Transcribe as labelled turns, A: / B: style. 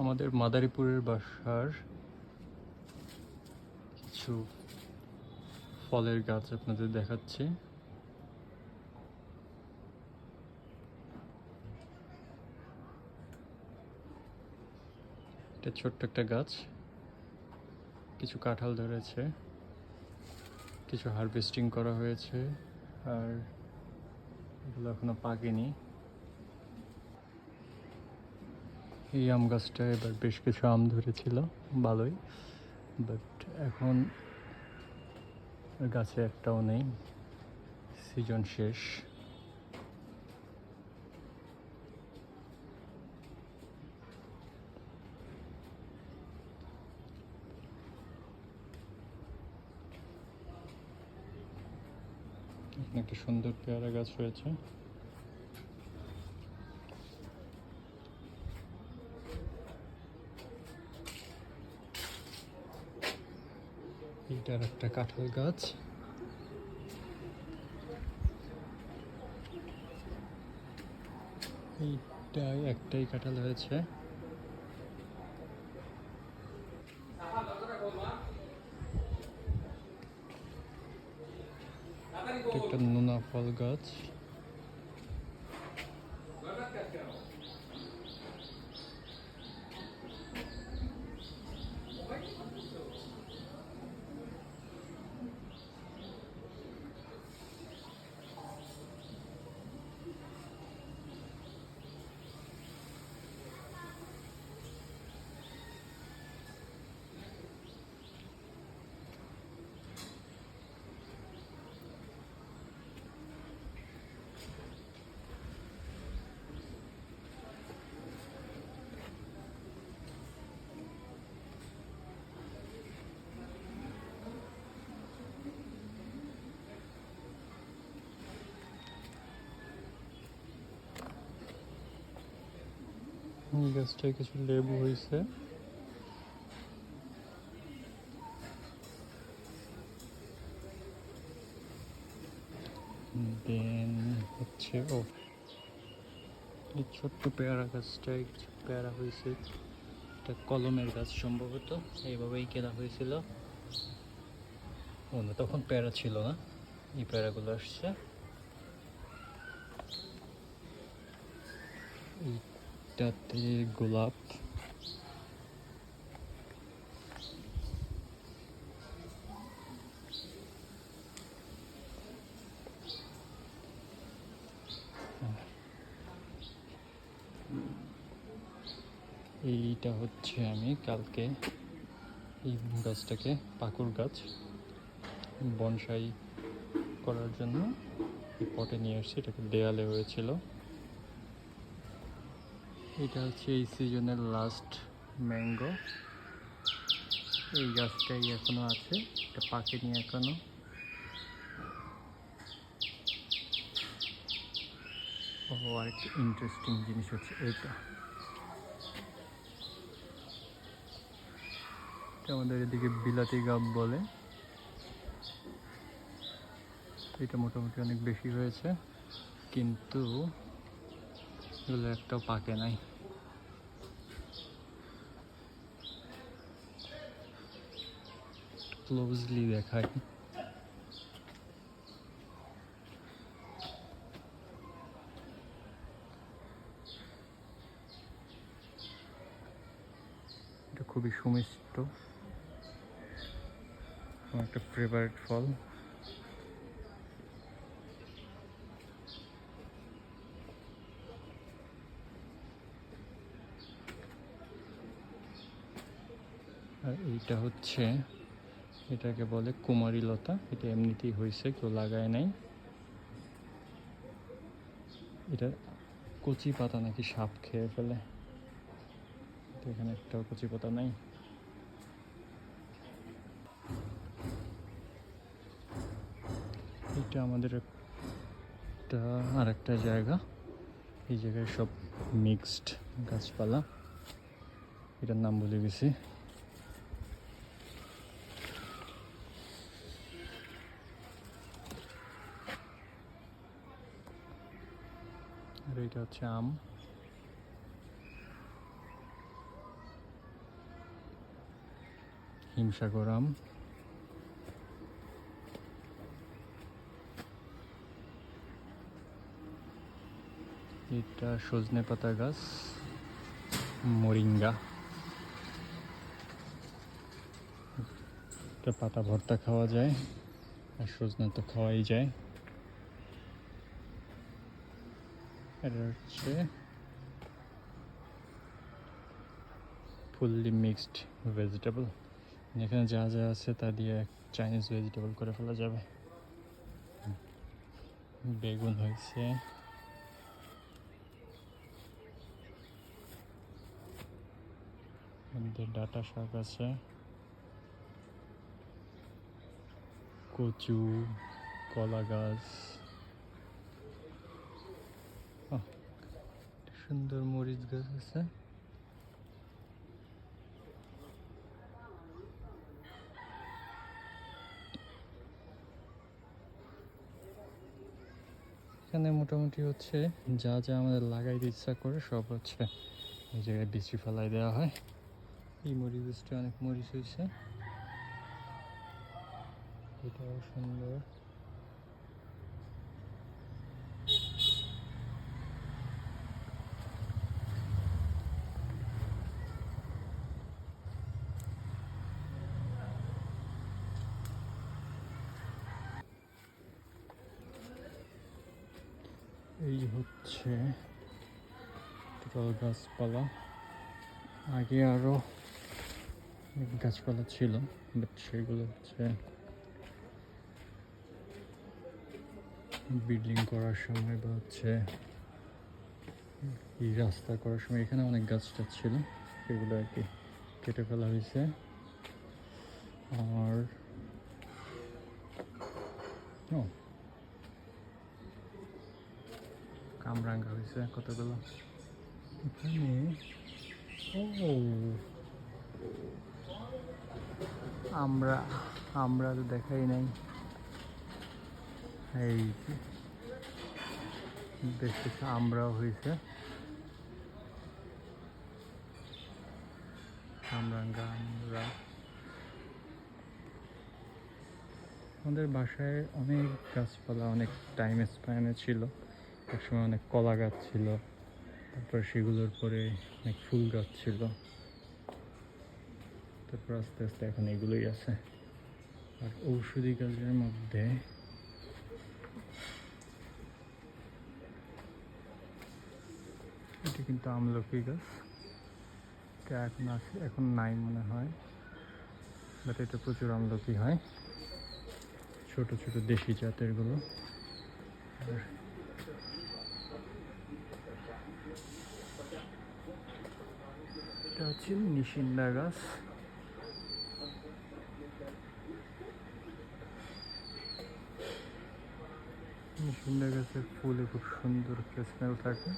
A: আমাদের মাদারীপুরের বাসার কিছু ফলের গাছ আপনাদের দেখাচ্ছি। এটা ছোট্ট একটা গাছ, কিছু কাঁঠাল ধরেছে, কিছু হারভেস্টিং করা হয়েছে, আর এগুলো এখনো পাকেনি। এই আম গাছটা এবার বেশ কিছু আম ধরেছিল ভালোই, বাট এখন গাছে একটাও নেই, সিজন শেষ। এখানে একটা সুন্দর পেয়ারা গাছ রয়েছে। এটার একটা কাঁঠাল গাছ। এইটাই একটাই কাঁঠাল হয়েছে। একটা নোনা ফল গাছ। গাছটায় কিছু লেবু হয়েছে। দেন হচ্ছে এই ছোট্ট পেয়ারা গাছটায় কিছু পেয়ারা হয়েছে। এটা কলমের গাছ সম্ভবত, এইভাবেই কেনা হয়েছিল। ও না, তখন পেয়ারা ছিল না, এই পেয়ারাগুলো আসছে। এইটাতে গোলাপ। এইটা হচ্ছে আমি কালকে এই গাছটাকে, পাকুর গাছ, বনসাই করার জন্য পটে নিয়ে এসেছি। এটাকে দেয়ালে হয়েছিল। এটা হচ্ছে এই সিজনের লাস্ট ম্যাঙ্গো। এই গাছটাই এখনো আছে, এটা পাকেনি এখনো। ও, আরেকটা ইন্টারেস্টিং জিনিস হচ্ছে এটা আমাদের এদিকে বিলাতি গাব বলে। এটা মোটামুটি অনেক বেশি হয়েছে, কিন্তু এগুলো একটাও পাকে নাই। ক্লোজলি দেখাই। এটা খুবই সুমিষ্ট, আমার একটা ফেভারিট ফল। আর এইটা হচ্ছে, এটাকে বলে কুমারী লতা। এটা এমনিতেই হয়েছে, কেউ লাগায় নাই। এটা কচি পাতা নাকি সাপ খেয়ে ফেলে, তো এখানে একটাও কচি পাতা নাই। এটা আমাদের একটা আর একটা জায়গা, এই জায়গায় সব মিক্সড গাছপালা। এটার নাম ভুলে গেছি। আর এটা হচ্ছে আম। হিমসাগর আম, এটা সজনে পাতা গাছ, মোরিঙ্গা, এটা পাতা ভর্তা খাওয়া যায়, আর সজনে তো খাওয়াই যায়। এটা হচ্ছে ফুললি মিক্সড ভেজিটেবল, যেখানে যা যা আছে তা দিয়ে চাইনিজ ভেজিটেবল করে ফেলা যাবে। বেগুন হয়েছে, মধ্যে ডাঁটা শাক আছে, কচু, কলা গাছ, সুন্দর মরিচ গাছ আছে। এখানে মোটামুটি হচ্ছে যা যা আমাদের লাগাইতে ইচ্ছা করে সব হচ্ছে এই জায়গায় বিচি ফেলাই দেওয়া হয়। এই মরিচ গাছটা অনেক মরিচ হয়েছে, এটাও সুন্দর। এই হচ্ছে টোটাল গাছপালা। আগে আরো গাছপালা ছিল, বাট সেগুলো হচ্ছে বিল্ডিং করার সময় বা হচ্ছে এই রাস্তা করার সময় এখানে অনেক গাছ টাছ ছিল, সেগুলো আর কি কেটে ফেলা হয়েছে। আর কামরাঙ্গা হয়েছে কতগুলো এখানে। ও আমরা আমরা তো দেখাই নাই। এই বেশ কিছু আমরাও হয়েছে, কামরাঙ্গা আমরা। আমাদের বাসায় অনেক গাছপালা অনেক টাইম স্প্যানে ছিল। একসময় অনেক কলা গাছ ছিল, তারপর সেগুলোর পরে অনেক ফুল গাছ ছিল, তারপর আস্তে আস্তে এখন এগুলোই আছে। আর ঔষধি গাছের মধ্যে এটা কিন্তু আমলকি গাছ, এটা এখন আছে, এখন নাই মনে হয়, বাট এটা প্রচুর আমলকি হয়, ছোট ছোট দেশি জাতের গুলো। আর এটা হচ্ছে নিশিন্দা গাছ, নিশিন্দা গাছের ফুলে খুব সুন্দর একটা স্মেল থাকে।